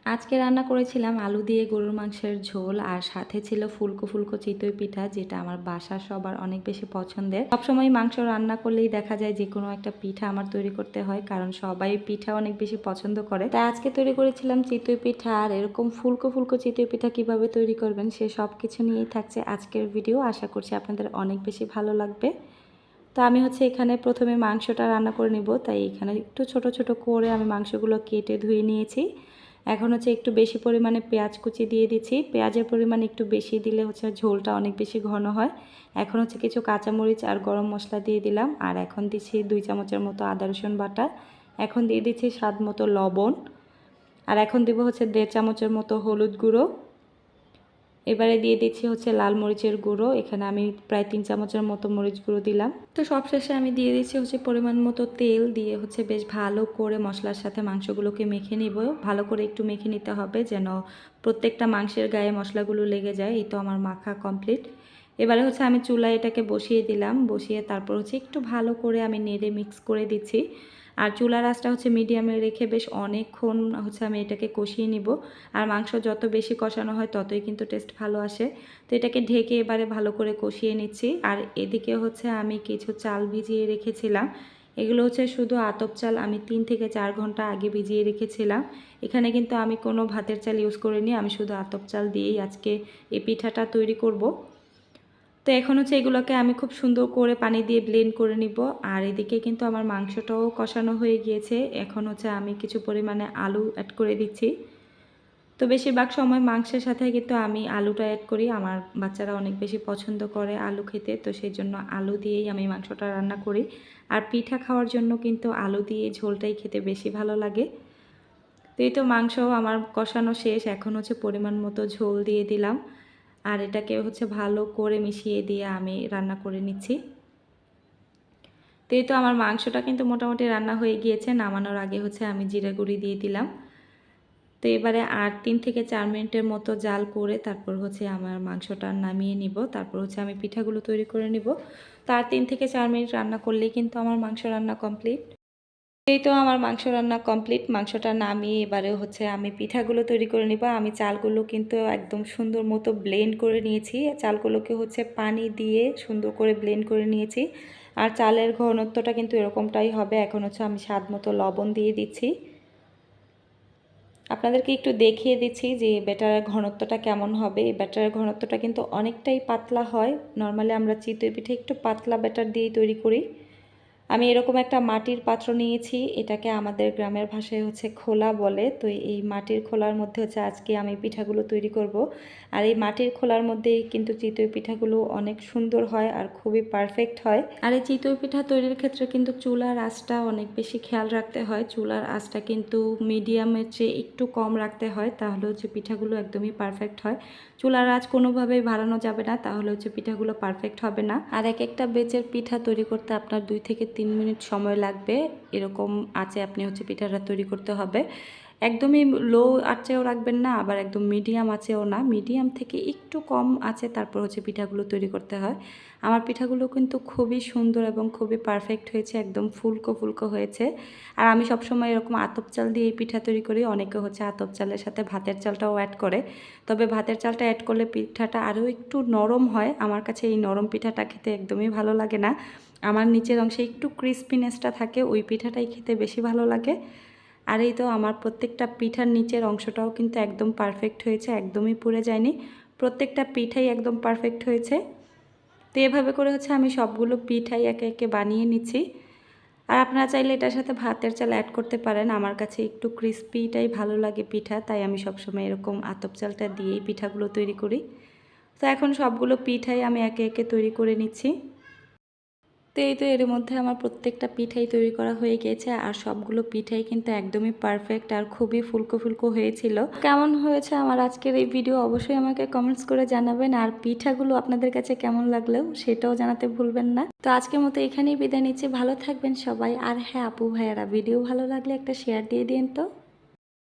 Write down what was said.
আজকে রান্না করেছিলাম আলু দিয়ে গরুর মাংসের ঝোল আর সাথে ছিল ফুলকো ফুলকো চিতই পিঠা, যেটা আমার বাসার সবার অনেক বেশি পছন্দের। সবসময় মাংস রান্না করলেই দেখা যায় যে কোনো একটা পিঠা আমার তৈরি করতে হয়, কারণ সবাই পিঠা অনেক বেশি পছন্দ করে। তাই আজকে তৈরি করেছিলাম চিতই পিঠা। আর এরকম ফুলকো ফুলকো চিতই পিঠা কিভাবে তৈরি করবেন সে সব কিছু নিয়েই থাকছে আজকের ভিডিও। আশা করছি আপনাদের অনেক বেশি ভালো লাগবে। তো আমি এখানে প্রথমে মাংসটা রান্না করে নিব, তাই এখানে একটু ছোট ছোট করে আমি মাংসগুলো কেটে ধুয়ে নিয়েছি। এখন একটু বেশি পরিমাণে পেঁয়াজ কুচি দিয়ে দিচ্ছি। পেঁয়াজের পরিমাণ একটু বেশি দিলে ঝোলটা অনেক বেশি ঘন হয়। এখন কিছু কাঁচামরিচ আর গরম মশলা দিয়ে দিলাম। আর এখন দিচ্ছি 2 চামচের মতো আদা রসুন বাটা। এখন দিয়ে দিচ্ছি স্বাদ মতো লবণ। আর এখন দেবো 1.5 চামচের মতো হলুদ গুঁড়ো। এবারে দিয়ে দিচ্ছি লাল মরিচের গুঁড়ো। এখানে আমি প্রায় 3 চামচের মতো মরিচ গুঁড়ো দিলাম। তো সবশেষে আমি দিয়ে দিচ্ছি পরিমাণ মতো তেল দিয়ে বেশ ভালো করে মশলার সাথে মাংসগুলোকে মেখে নিব। ভালো করে একটু মেখে নিতে হবে যেন প্রত্যেকটা মাংসের গায়ে মশলাগুলো লেগে যায়। এই তো আমার মাখা কমপ্লিট। এবারে আমি চুলায় এটাকে বসিয়ে দিলাম। বসিয়ে তারপর একটু ভালো করে আমি নেড়ে মিক্স করে দিচ্ছি। আর চুলার আঁচটা মিডিয়ামে রেখে বেশ অনেকক্ষণ আমি এটাকে কষিয়ে নিব। আর মাংস যত বেশি কষানো হয় ততই কিন্তু টেস্ট ভালো আসে। তো এটাকে ঢেকে এবারে ভালো করে কষিয়ে নিচ্ছি। আর এদিকে আমি কিছু চাল ভিজিয়ে রেখেছিলাম। এগুলো শুধু আতপ চাল। আমি 3 থেকে 4 ঘন্টা আগে ভিজিয়ে রেখেছিলাম। এখানে কিন্তু আমি কোনো ভাতের চাল ইউজ করিনি, আমি শুধু আতপ চাল দিয়েই আজকে এই পিঠাটা তৈরি করব। তো এখন এগুলোকে আমি খুব সুন্দর করে পানি দিয়ে ব্লেন্ড করে নিব। আর এদিকে কিন্তু আমার মাংসটাও কষানো হয়ে গিয়েছে। এখন আমি কিছু পরিমাণে আলু অ্যাড করে দিচ্ছি। তো বেশিরভাগ সময় মাংসের সাথে কিন্তু আমি আলুটা অ্যাড করি। আমার বাচ্চারা অনেক বেশি পছন্দ করে আলু খেতে, তো সেই জন্য আলু দিয়েই আমি মাংসটা রান্না করি। আর পিঠা খাওয়ার জন্য কিন্তু আলু দিয়ে ঝোলটাই খেতে বেশি ভালো লাগে। তো এই তো মাংসও আমার কষানো শেষ। এখন পরিমাণ মতো ঝোল দিয়ে দিলাম। আর এটাকে ভালো করে মিশিয়ে দিয়ে আমি রান্না করে নিচ্ছি। তো এই তো আমার মাংসটা কিন্তু মোটামুটি রান্না হয়ে গিয়েছে। নামানোর আগে আমি জিরা গুঁড়ি দিয়ে দিলাম। তো এবারে আর 3 থেকে 4 মিনিটের মতো জাল করে তারপর আমার মাংসটা নামিয়ে নিব। তারপর আমি পিঠাগুলো তৈরি করে নিব। তো আর 3 থেকে 4 মিনিট রান্না করলেই কিন্তু আমার মাংস রান্না কমপ্লিট। এই তো আমার মাংস রান্না কমপ্লিট। মাংসটা নামিয়ে এবারে আমি পিঠাগুলো তৈরি করে নিব। আমি চালগুলো কিন্তু একদম সুন্দর মতো ব্লেন্ড করে নিয়েছি। চালগুলোকে পানি দিয়ে সুন্দর করে ব্লেন্ড করে নিয়েছি। আর চালের ঘনত্বটা কিন্তু এরকমটাই হবে। এখন আমি স্বাদ মতো লবণ দিয়ে দিচ্ছি। আপনাদেরকে একটু দেখিয়ে দিচ্ছি যে ব্যাটারের ঘনত্বটা কেমন হবে। এই ব্যাটারের ঘনত্বটা কিন্তু অনেকটাই পাতলা হয়। নর্মালি আমরা চিতই পিঠে একটু পাতলা ব্যাটার দিয়েই তৈরি করি। আমি এরকম একটা মাটির পাত্র নিয়েছি। এটাকে আমাদের গ্রামের ভাষায় খোলা বলে। তো এই মাটির খোলার মধ্যে আজকে আমি পিঠাগুলো তৈরি করব। আর এই মাটির খোলার মধ্যেই কিন্তু চিতই পিঠাগুলো অনেক সুন্দর হয় আর খুবই পারফেক্ট হয়। আর এই চিতই পিঠা তৈরির ক্ষেত্রে কিন্তু চুলার আঁচটা অনেক বেশি খেয়াল রাখতে হয়। চুলার আঁচটা কিন্তু মিডিয়ামের চেয়ে একটু কম রাখতে হয়, তাহলে পিঠাগুলো একদমই পারফেক্ট হয়। চুলার আঁচ কোনোভাবেই বাড়ানো যাবে না, তাহলে পিঠাগুলো পারফেক্ট হবে না। আর এক একটা বেচের পিঠা তৈরি করতে আপনার 2 থেকে 3 মিনিট সময় লাগবে। এরকম আঁচে আপনি পিঠাটা তৈরি করতে হবে। একদমই লো আঁচেও রাখবেন না, আবার একদম মিডিয়াম আঁচেও না। মিডিয়াম থেকে একটু কম আঁচে তারপর পিঠাগুলো তৈরি করতে হয়। আমার পিঠাগুলো কিন্তু খুবই সুন্দর এবং খুবই পারফেক্ট হয়েছে, একদম ফুলকো ফুলকো হয়েছে। আর আমি সবসময় এরকম আতপ চাল দিয়ে এই পিঠা তৈরি করি। অনেকে আতপ চালের সাথে ভাতের চালটাও অ্যাড করে, তবে ভাতের চালটা অ্যাড করলে পিঠাটা আরও একটু নরম হয়। আমার কাছে এই নরম পিঠাটা খেতে একদমই ভালো লাগে না। আমার নিচের অংশে একটু ক্রিস্পিনেসটা থাকে, ওই পিঠাটাই খেতে বেশি ভালো লাগে। আর এই তো আমার প্রত্যেকটা পিঠার নিচের অংশটাও কিন্তু একদম পারফেক্ট হয়েছে, একদমই পুড়ে যায়নি। প্রত্যেকটা পিঠাই একদম পারফেক্ট হয়েছে। তো এভাবে করে আমি সবগুলো পিঠাই একে একে বানিয়ে নিচ্ছি। আর আপনারা চাইলে এটার সাথে ভাতের চাল অ্যাড করতে পারেন। আমার কাছে একটু ক্রিস্পিটাই ভালো লাগে পিঠা, তাই আমি সবসময় এরকম আতপ চালটা দিয়েই পিঠাগুলো তৈরি করি। তো এখন সবগুলো পিঠাই আমি একে একে তৈরি করে নিচ্ছি। তো এই তো এর মধ্যে আমার প্রত্যেকটা পিঠাই তৈরি করা হয়ে গেছে। আর সবগুলো পিঠাই কিন্তু একদমই পারফেক্ট আর খুবই ফুলকো ফুলকো হয়েছিল। কেমন হয়েছে আমার আজকের এই ভিডিও অবশ্যই আমাকে কমেন্টস করে জানাবেন। আর পিঠাগুলো আপনাদের কাছে কেমন লাগলো সেটাও জানাতে ভুলবেন না। তো আজকের মতো এখানেই বিদায় নিচ্ছি। ভালো থাকবেন সবাই। আর হ্যাঁ আপু ভাইয়ারা, ভিডিও ভালো লাগলে একটা শেয়ার দিয়ে দিন তো।